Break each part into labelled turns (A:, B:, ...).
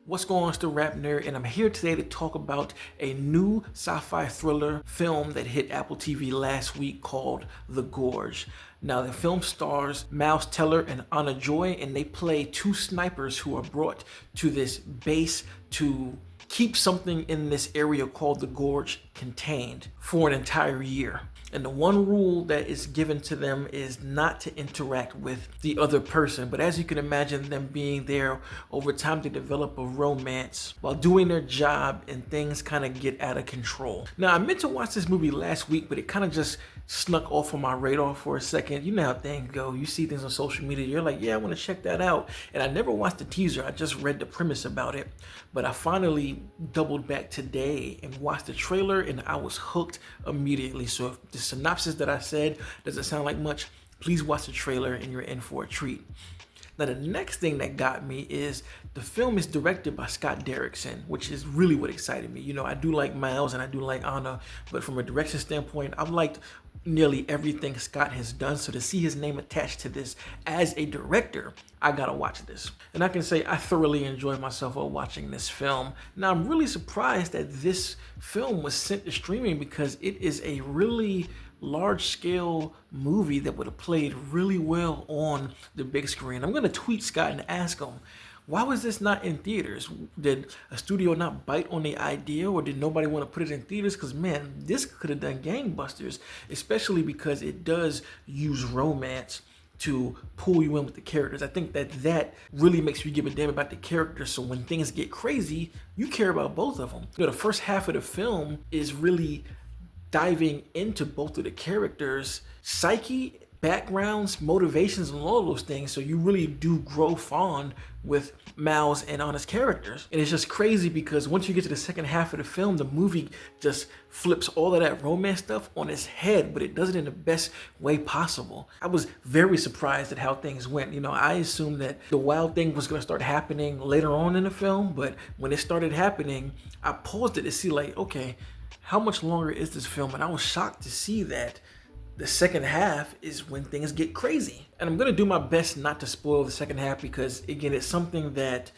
A: What's going on? It's the RapNerd, and I'm here today to talk about a new sci-fi thriller film that hit Apple TV last week called The Gorge. Now, the film stars Miles Teller and Anna Joy, and they play two snipers who are brought to this base to keep something in this area called the Gorge contained for an entire year. And the one rule that is given to them is not to interact with the other person. But as you can imagine, them being there over time, they develop a romance while doing their job, and things kind of get out of control. Now, I meant to watch this movie last week, but it kind of just snuck off on my radar for a second. You know how things go. You see things on social media, you're like, yeah, I want to check that out. And I never watched the teaser. I just read the premise about it. But I finally doubled back today and watched the trailer, and I was hooked immediately. So if the synopsis that I said doesn't sound like much, please watch the trailer and you're in for a treat. Now, the next thing that got me is the film is directed by Scott Derrickson, which is really what excited me. You know, I do like Miles and I do like Anna, but from a direction standpoint, I've liked nearly everything Scott has done. So to see his name attached to this as a director, I gotta watch this. And I can say I thoroughly enjoyed myself while watching this film. Now, I'm really surprised that this film was sent to streaming because it is a really large-scale movie that would have played really well on the big screen. I'm gonna tweet Scott and ask him, why was this not in theaters? Did a studio not bite on the idea, or did nobody want to put it in theaters? Because man, this could have done gangbusters, especially because it does use romance to pull you in with the characters. I think that really makes you give a damn about the characters, so when things get crazy, you care about both of them. You know, the first half of the film is really diving into both of the characters' psyche, backgrounds, motivations, and all of those things, so you really do grow fond with Miles and Anna's characters. And it's just crazy because once you get to the second half of the film, the movie just flips all of that romance stuff on its head, but it does it in the best way possible. I was very surprised at how things went. You know, I assumed that the wild thing was going to start happening later on in the film, but when it started happening, I paused it to see, like, okay, how much longer is this film? And I was shocked to see that the second half is when things get crazy. And I'm gonna do my best not to spoil the second half because, again, it's something that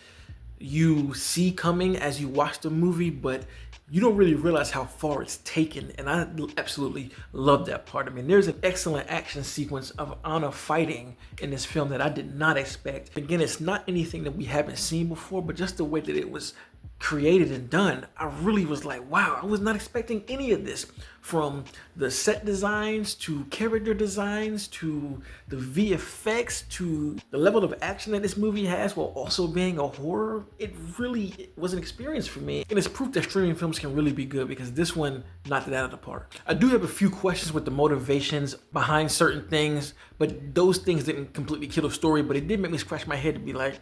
A: you see coming as you watch the movie, but you don't really realize how far it's taken. And I absolutely love that part. I mean, there's an excellent action sequence of Anna fighting in this film that I did not expect. Again, it's not anything that we haven't seen before, but just the way that it was created and done, I really was like, wow, I was not expecting any of this. From the set designs to character designs to the VFX to the level of action that this movie has while also being a horror, it really was an experience for me. And it's proof that streaming films can really be good, because this one knocked it out of the park. I do have a few questions with the motivations behind certain things, but those things didn't completely kill the story, but it did make me scratch my head to be like,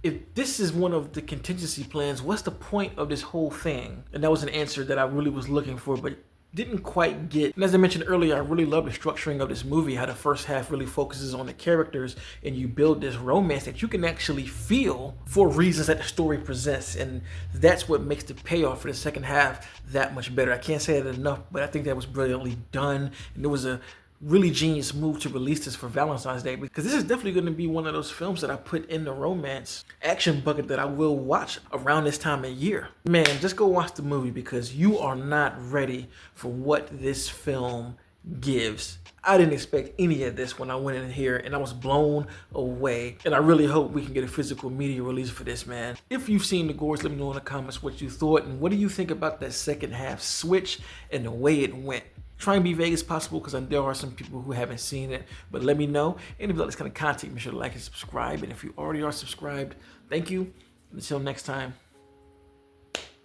A: if this is one of the contingency plans, what's the point of this whole thing? And that was an answer that I really was looking for, but didn't quite get. And as I mentioned earlier, I really love the structuring of this movie, how the first half really focuses on the characters and you build this romance that you can actually feel for reasons that the story presents. And that's what makes the payoff for the second half that much better. I can't say that enough, but I think that was brilliantly done. And it was a really genius move to release this for Valentine's Day, because this is definitely going to be one of those films that I put in the romance action bucket that I will watch around this time of year. Man, just go watch the movie because you are not ready for what this film gives. I didn't expect any of this when I went in here, and I was blown away. And I really hope we can get a physical media release for this, man. If you've seen The Gorge, let me know in the comments what you thought, and what do you think about that second half switch and the way it went. Try and be vague as possible because there are some people who haven't seen it, but let me know. And if you like this kind of content, be sure to like and subscribe. And if you already are subscribed, thank you. Until next time,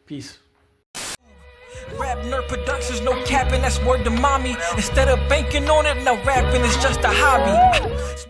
A: peace. RapNerd Productions, no capping, that's word to mommy. Instead of banking on it, now rapping is just a hobby.